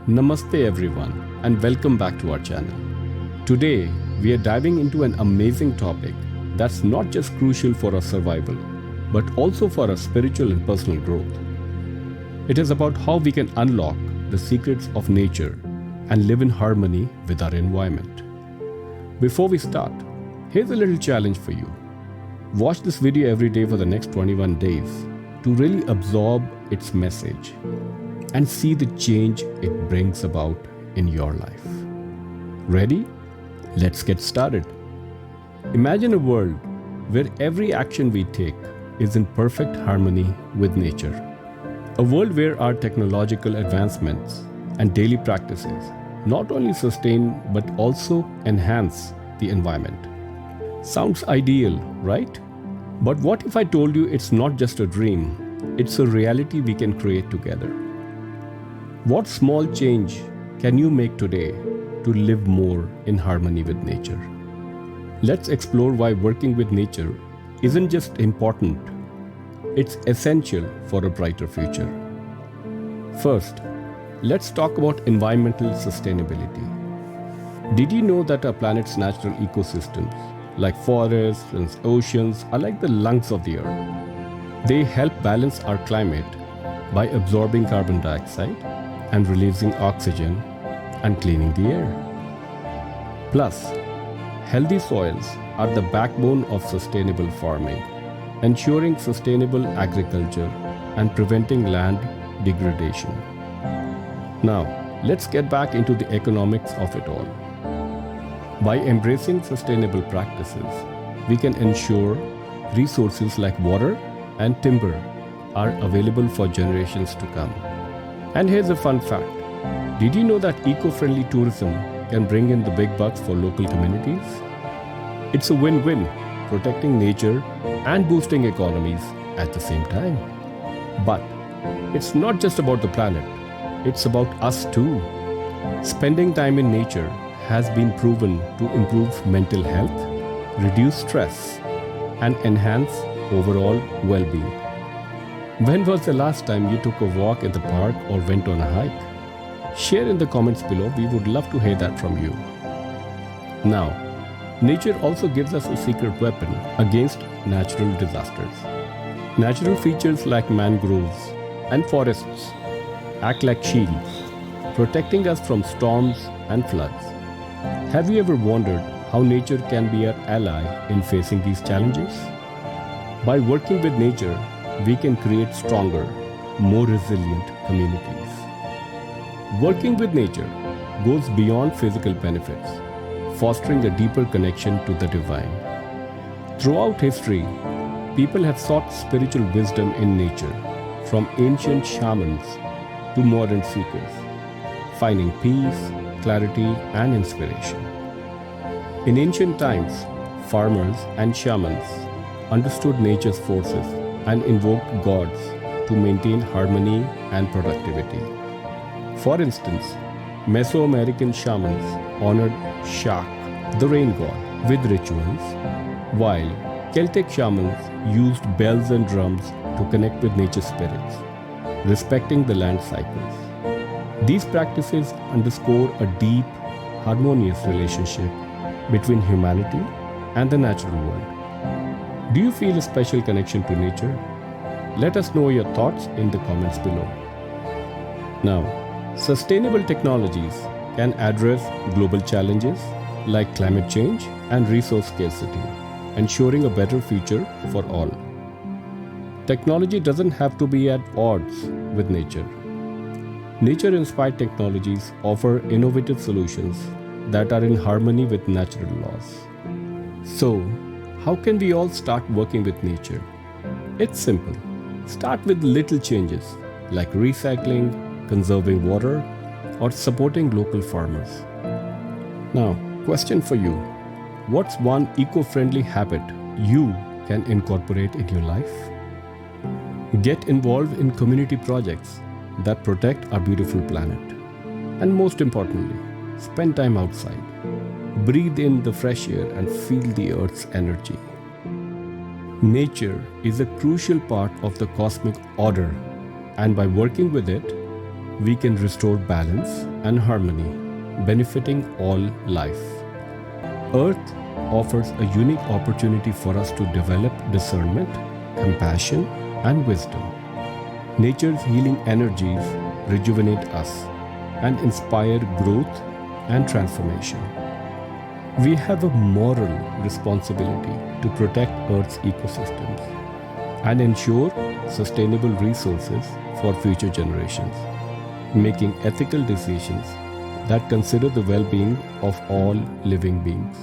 Namaste everyone and welcome back to our channel. Today we are diving into an amazing topic that's not just crucial for our survival but also for our spiritual and personal growth. It is about how we can unlock the secrets of nature and live in harmony with our environment. Before we start, here's a little challenge for you. Watch this video every day for the next 21 days to really absorb its message and see the change it brings about in your life. Ready? Let's get started. Imagine a world where every action we take is in perfect harmony with nature. A world where our technological advancements and daily practices not only sustain but also enhance the environment. Sounds ideal, right? But what if I told you it's not just a dream, it's a reality we can create together? What small change can you make today to live more in harmony with nature? Let's explore why working with nature isn't just important, it's essential for a brighter future. First, let's talk about environmental sustainability. Did you know that our planet's natural ecosystems, like forests and oceans, are like the lungs of the earth? They help balance our climate by absorbing carbon dioxide and releasing oxygen and cleaning the air. Plus, healthy soils are the backbone of sustainable farming, ensuring sustainable agriculture and preventing land degradation. Now, let's get back into the economics of it all. By embracing sustainable practices, we can ensure resources like water and timber are available for generations to come. And here's a fun fact. Did you know that eco-friendly tourism can bring in the big bucks for local communities? It's a win-win, protecting nature and boosting economies at the same time. But it's not just about the planet, it's about us too. Spending time in nature has been proven to improve mental health, reduce stress, and enhance overall well-being. When was the last time you took a walk in the park or went on a hike? Share in the comments below, we would love to hear that from you. Now, nature also gives us a secret weapon against natural disasters. Natural features like mangroves and forests act like shields, protecting us from storms and floods. Have you ever wondered how nature can be our ally in facing these challenges? By working with nature, we can create stronger, more resilient communities. Working with nature goes beyond physical benefits, fostering a deeper connection to the divine. Throughout history, people have sought spiritual wisdom in nature, from ancient shamans to modern seekers, finding peace, clarity, and inspiration. In ancient times, farmers and shamans understood nature's forces and invoked gods to maintain harmony and productivity. For instance, Mesoamerican shamans honored Shak, the rain god, with rituals, while Celtic shamans used bells and drums to connect with nature spirits, respecting the land cycles. These practices underscore a deep, harmonious relationship between humanity and the natural world. Do you feel a special connection to nature? Let us know your thoughts in the comments below. Now, sustainable technologies can address global challenges like climate change and resource scarcity, ensuring a better future for all. Technology doesn't have to be at odds with nature. Nature-inspired technologies offer innovative solutions that are in harmony with natural laws. So, how can we all start working with nature? It's simple. Start with little changes like recycling, conserving water, or supporting local farmers. Now, question for you. What's one eco-friendly habit you can incorporate in your life? Get involved in community projects that protect our beautiful planet. And most importantly, spend time outside. Breathe in the fresh air and feel the earth's energy. Nature is a crucial part of the cosmic order, and by working with it, we can restore balance and harmony, benefiting all life. Earth offers a unique opportunity for us to develop discernment, compassion, and wisdom. Nature's healing energies rejuvenate us and inspire growth and transformation. We have a moral responsibility to protect Earth's ecosystems and ensure sustainable resources for future generations, making ethical decisions that consider the well-being of all living beings.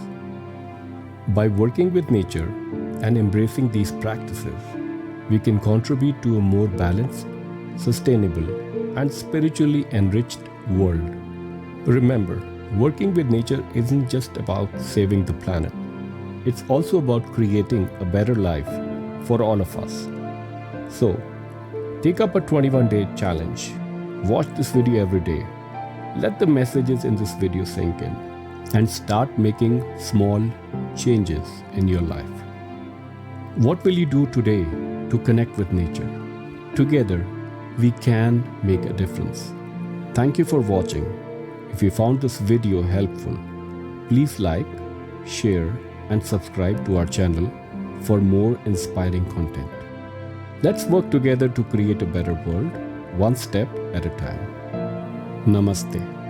By working with nature and embracing these practices, we can contribute to a more balanced, sustainable, and spiritually enriched world. Remember, working with nature isn't just about saving the planet. It's also about creating a better life for all of us. So, take up a 21-day challenge. Watch this video every day. Let the messages in this video sink in and start making small changes in your life. What will you do today to connect with nature? Together, we can make a difference. Thank you for watching. If you found this video helpful, please like, share, and subscribe to our channel for more inspiring content. Let's work together to create a better world, one step at a time. Namaste.